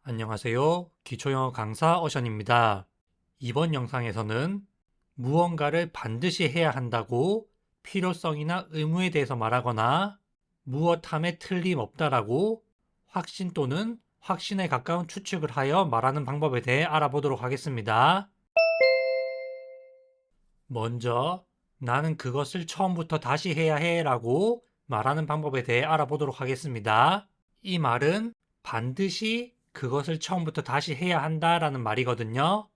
안녕하세요. 기초영어 강사 어션입니다. 이번 영상에서는 무언가를 반드시 해야 한다고 필요성이나 의무에 대해서 말하거나 무엇함에 틀림없다라고 확신 또는 확신에 가까운 추측을 하여 말하는 방법에 대해 알아보도록 하겠습니다. 먼저 나는 그것을 처음부터 다시 해야 해 라고 말하는 방법에 대해 알아보도록 하겠습니다. 이 말은 반드시 그것을 처음부터 다시 해야 한다라는 말이거든요.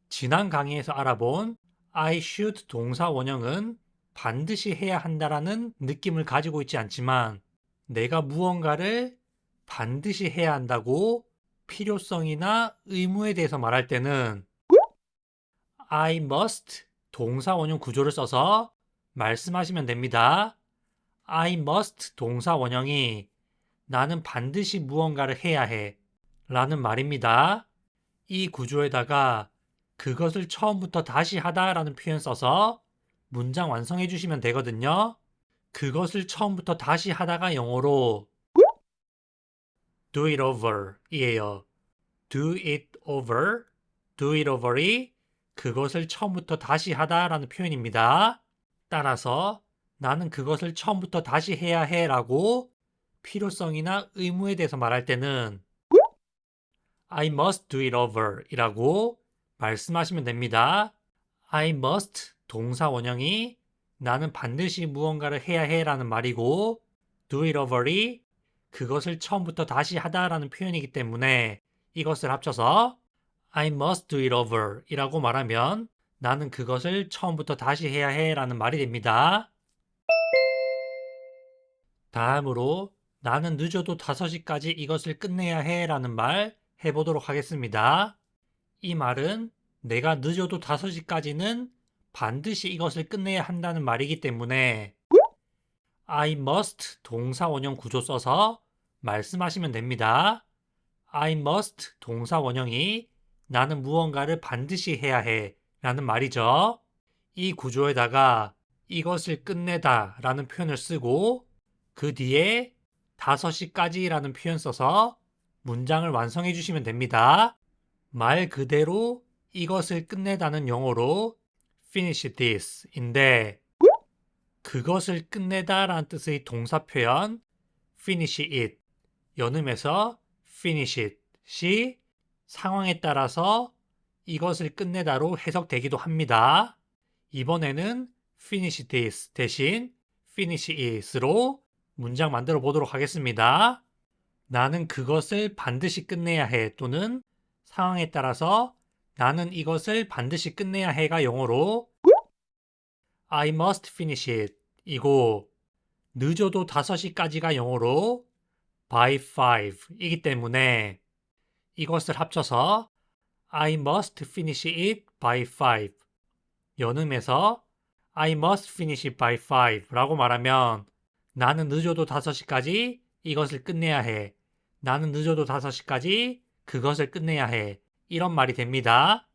지난 강의에서 알아본 I should 동사 원형은 반드시 해야 한다라는 느낌을 가지고 있지 않지만 내가 무언가를 반드시 해야 한다고 필요성이나 의무에 대해서 말할 때는 I must 동사 원형 구조를 써서 말씀하시면 됩니다. I must 동사 원형이 나는 반드시 무언가를 해야 해 라는 말입니다. 이 구조에다가 그것을 처음부터 다시 하다 라는 표현 써서 문장 완성해 주시면 되거든요. 그것을 처음부터 다시 하다가 영어로 do it over 이에요. do it over, do it over이 그것을 처음부터 다시 하다 라는 표현입니다. 따라서 나는 그것을 처음부터 다시 해야 해 라고 필요성이나 의무에 대해서 말할 때는 I must do it over 이라고 말씀하시면 됩니다. I must 동사 원형이 나는 반드시 무언가를 해야 해 라는 말이고 do it over이 그것을 처음부터 다시 하다 라는 표현이기 때문에 이것을 합쳐서 I must do it over 이라고 말하면 나는 그것을 처음부터 다시 해야 해 라는 말이 됩니다. 다음으로 나는 늦어도 5시까지 이것을 끝내야 해 라는 말 해보도록 하겠습니다. 이 말은 내가 늦어도 5시까지는 반드시 이것을 끝내야 한다는 말이기 때문에 I must 동사 원형 구조 써서 말씀하시면 됩니다. I must 동사 원형이 나는 무언가를 반드시 해야 해 라는 말이죠. 이 구조에다가 이것을 끝내다 라는 표현을 쓰고 그 뒤에 5시까지 라는 표현 써서 문장을 완성해 주시면 됩니다. 말 그대로 이것을 끝내다는 영어로 finish this 인데 그것을 끝내다 라는 뜻의 동사 표현 finish it 연음에서 finish it이 상황에 따라서 이것을 끝내다로 해석되기도 합니다. 이번에는 finish this 대신 finish it으로 문장 만들어 보도록 하겠습니다. 나는 그것을 반드시 끝내야 해 또는 상황에 따라서 나는 이것을 반드시 끝내야 해가 영어로 I must finish it 이고 늦어도 5시까지가 영어로 by 5 이기 때문에 이것을 합쳐서 I must finish it by 5 연음에서 I must finish it by 5 라고 말하면 나는 늦어도 5시까지 이것을 끝내야 해. 나는 늦어도 5시까지 그것을 끝내야 해. 이런 말이 됩니다.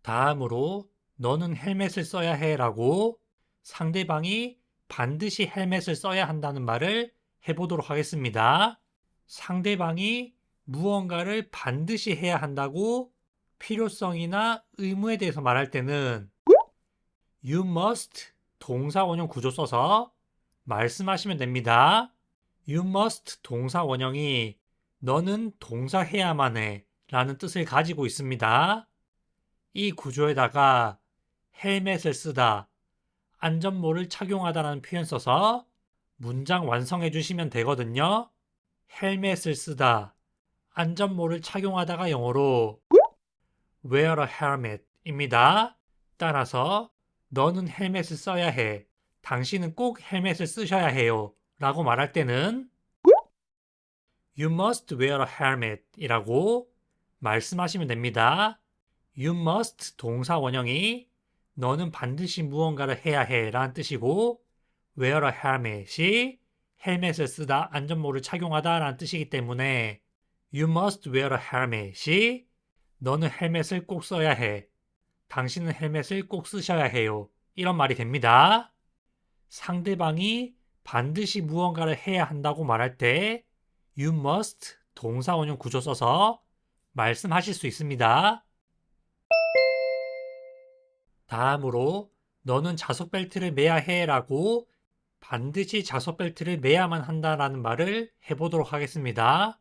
다음으로 너는 헬멧을 써야 해 라고 상대방이 반드시 헬멧을 써야 한다는 말을 해보도록 하겠습니다. 상대방이 무언가를 반드시 해야 한다고 필요성이나 의무에 대해서 말할 때는 You must 동사 원형 구조 써서 말씀하시면 됩니다. You must 동사 원형이 너는 동사 해야만 해 라는 뜻을 가지고 있습니다. 이 구조에다가 헬멧을 쓰다, 안전모를 착용하다라는 표현 써서 문장 완성해 주시면 되거든요. 헬멧을 쓰다, 안전모를 착용하다가 영어로 wear a helmet 입니다. 따라서 너는 헬멧을 써야 해. 당신은 꼭 헬멧을 쓰셔야 해요. 라고 말할 때는 You must wear a helmet 이라고 말씀하시면 됩니다. You must 동사 원형이 너는 반드시 무언가를 해야 해 라는 뜻이고 wear a helmet이 헬멧을 쓰다, 안전모를 착용하다 라는 뜻이기 때문에 You must wear a helmet이 너는 헬멧을 꼭 써야 해. 당신은 헬멧을 꼭 쓰셔야 해요. 이런 말이 됩니다. 상대방이 반드시 무언가를 해야 한다고 말할 때 You must 동사 원형 구조 써서 말씀하실 수 있습니다. 다음으로 너는 자석 벨트를 매야 해 라고 반드시 자석 벨트를 매야만 한다라는 말을 해보도록 하겠습니다.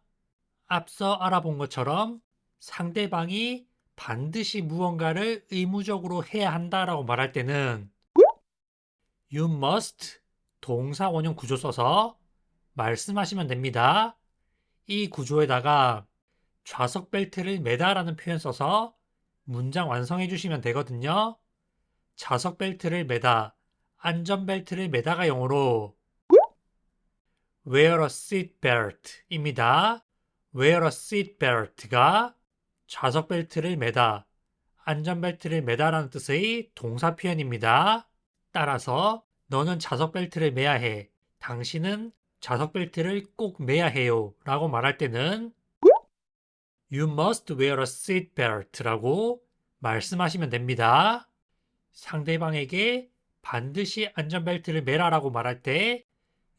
앞서 알아본 것처럼 상대방이 반드시 무언가를 의무적으로 해야 한다라고 말할 때는 you must 동사 원형 구조 써서 말씀하시면 됩니다. 이 구조에다가 좌석 벨트를 매다라는 표현 써서 문장 완성해 주시면 되거든요. 좌석 벨트를 매다, 안전 벨트를 매다가 영어로 wear a seat belt입니다. wear a seat belt가 좌석 벨트를 매다, 안전 벨트를 매다라는 뜻의 동사 표현입니다. 따라서 너는 좌석 벨트를 매야 해. 당신은 좌석 벨트를 꼭 매야 해요. 라고 말할 때는 You must wear a seat belt 라고 말씀하시면 됩니다. 상대방에게 반드시 안전벨트를 매라라고 말할 때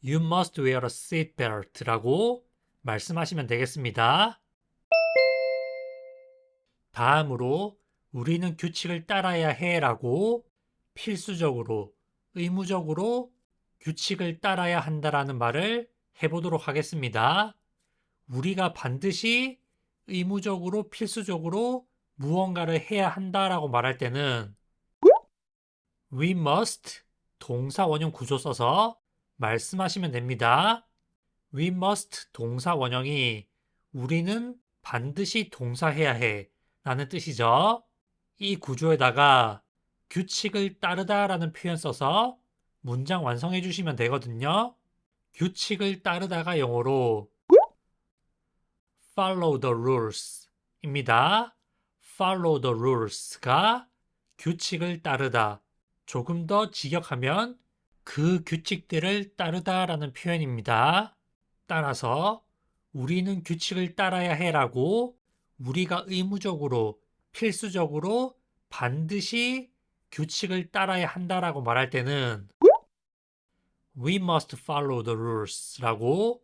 You must wear a seat belt 라고 말씀하시면 되겠습니다. 다음으로 우리는 규칙을 따라야 해 라고 필수적으로, 의무적으로 규칙을 따라야 한다라는 말을 해보도록 하겠습니다. 우리가 반드시 의무적으로, 필수적으로 무언가를 해야 한다라고 말할 때는 we must 동사 원형 구조 써서 말씀하시면 됩니다. we must 동사 원형이 우리는 반드시 동사해야 해 라는 뜻이죠. 이 구조에다가 규칙을 따르다 라는 표현 써서 문장 완성해 주시면 되거든요. 규칙을 따르다가 영어로 follow the rules 입니다. follow the rules가 규칙을 따르다. 조금 더 직역하면 그 규칙들을 따르다 라는 표현입니다. 따라서 우리는 규칙을 따라야 해라고 우리가 의무적으로, 필수적으로 반드시 규칙을 따라야 한다라고 말할 때는 We must follow the rules 라고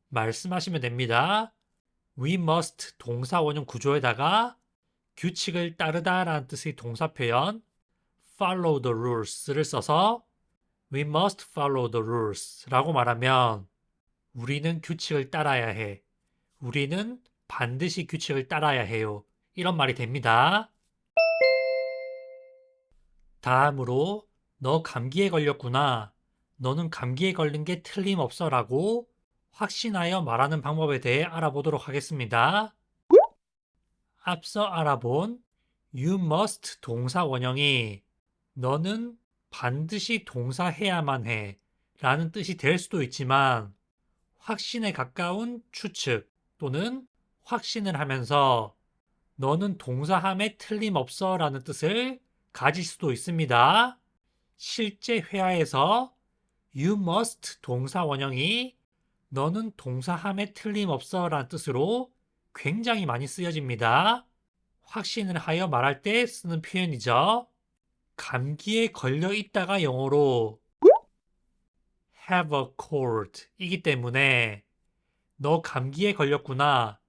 말씀하시면 됩니다. We must 동사 원형 구조에다가 규칙을 따르다 라는 뜻의 동사 표현 follow the rules를 써서 We must follow the rules 라고 말하면 우리는 규칙을 따라야 해. 우리는 반드시 규칙을 따라야 해요. 이런 말이 됩니다. 다음으로 너 감기에 걸렸구나. 너는 감기에 걸린 게 틀림없어 라고 확신하여 말하는 방법에 대해 알아보도록 하겠습니다. 앞서 알아본 you must 동사 원형이 너는 반드시 동사해야만 해 라는 뜻이 될 수도 있지만 확신에 가까운 추측 또는 확신을 하면서 너는 동사함에 틀림없어 라는 뜻을 가질 수도 있습니다. 실제 회화에서 you must 동사 원형이 너는 동사함에 틀림없어 라는 뜻으로 굉장히 많이 쓰여집니다. 확신을 하여 말할 때 쓰는 표현이죠. 감기에 걸려 있다가 영어로 have a cold 이기 때문에 너 감기에 걸렸구나.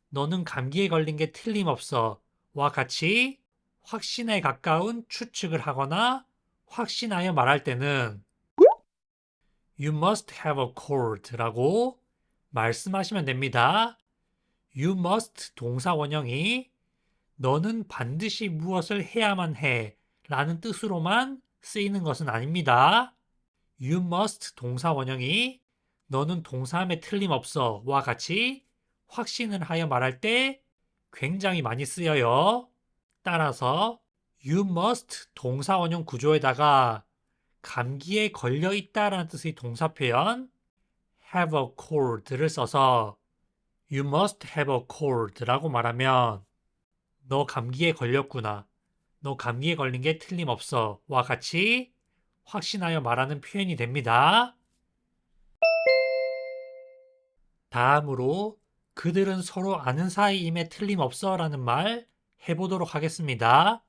너는 감기에 걸린 게 틀림없어. 와 같이 확신에 가까운 추측을 하거나 확신하여 말할 때는 You must have a cold 라고 말씀하시면 됩니다. You must 동사 원형이 너는 반드시 무엇을 해야만 해 라는 뜻으로만 쓰이는 것은 아닙니다. You must 동사 원형이 너는 동사함에 틀림없어 와 같이 확신을 하여 말할 때 굉장히 많이 쓰여요. 따라서 you must 동사 원형 구조에다가 감기에 걸려 있다라는 뜻의 동사 표현 have a cold를 써서 you must have a cold라고 말하면 너 감기에 걸렸구나. 너 감기에 걸린 게 틀림없어 와 같이 확신하여 말하는 표현이 됩니다. 다음으로 그들은 서로 아는 사이임에 틀림없어 라는 말 해보도록 하겠습니다.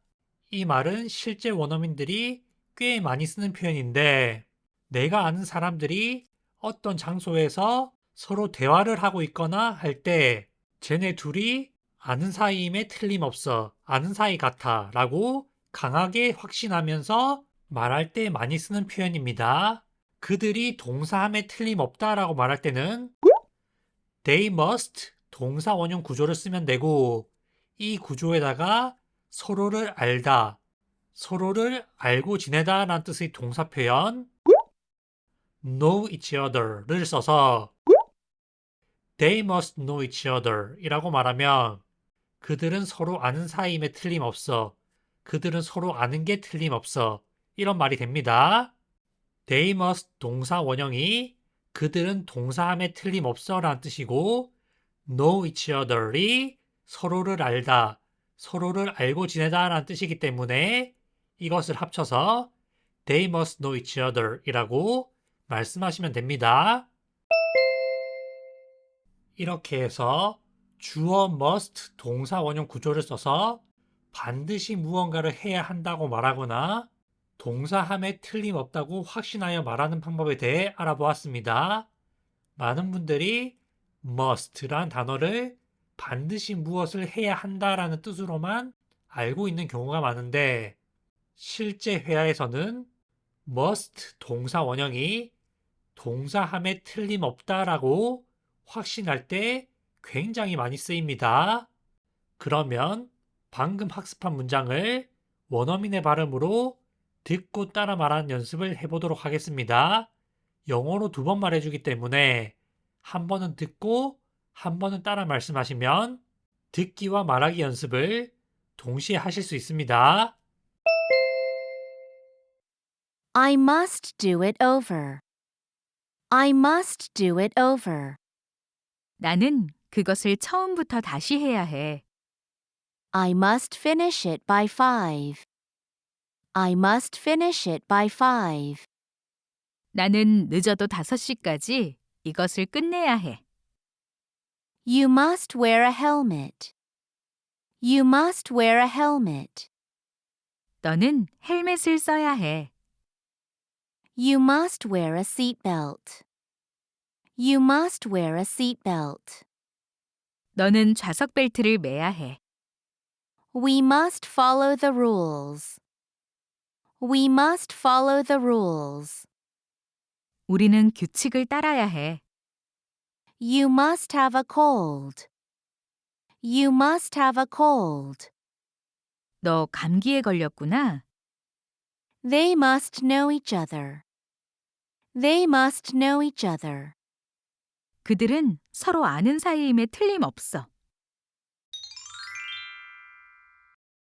이 말은 실제 원어민들이 꽤 많이 쓰는 표현인데 내가 아는 사람들이 어떤 장소에서 서로 대화를 하고 있거나 할 때 쟤네 둘이 아는 사이임에 틀림없어. 아는 사이 같아. 라고 강하게 확신하면서 말할 때 많이 쓰는 표현입니다. 그들이 동사함에 틀림없다 라고 말할 때는 they must 동사 원형 구조를 쓰면 되고 이 구조에다가 서로를 알다, 서로를 알고 지내다 라는 뜻의 동사 표현 know each other를 써서 they must know each other 이라고 말하면 그들은 서로 아는 사이임에 틀림없어. 그들은 서로 아는 게 틀림없어. 이런 말이 됩니다. They must 동사 원형이 그들은 동사함에 틀림없어 라는 뜻이고 know each other이 서로를 알다, 서로를 알고 지내다 라는 뜻이기 때문에 이것을 합쳐서 They must know each other 이라고 말씀하시면 됩니다. 이렇게 해서 주어 must 동사 원형 구조를 써서 반드시 무언가를 해야 한다고 말하거나 동사함에 틀림없다고 확신하여 말하는 방법에 대해 알아보았습니다. 많은 분들이 must란 단어를 반드시 무엇을 해야 한다라는 뜻으로만 알고 있는 경우가 많은데 실제 회화에서는 must 동사 원형이 동사함에 틀림없다라고 확신할 때 굉장히 많이 쓰입니다. 그러면 방금 학습한 문장을 원어민의 발음으로 듣고 따라 말하는 연습을 해보도록 하겠습니다. 영어로 2번 말해주기 때문에 한 번은 듣고 한 번은 따라 말씀하시면 듣기와 말하기 연습을 동시에 하실 수 있습니다. I must do it over. I must do it over. 나는 그것을 처음부터 다시 해야 해. I must finish it by 5. I must finish it by 5. 나는 늦어도 5시까지 이것을 끝내야 해. You must wear a helmet. You must wear a helmet. 너는 헬멧을 써야 해. You must wear a seatbelt. You must wear a seatbelt. 너는 좌석 벨트를 매야 해. We must follow the rules. We must follow the rules. 우리는 규칙을 따라야 해. You must have a cold. You must have a cold. 너 감기에 걸렸구나. They must know each other. They must know each other. 그들은 서로 아는 사이임에 틀림없어.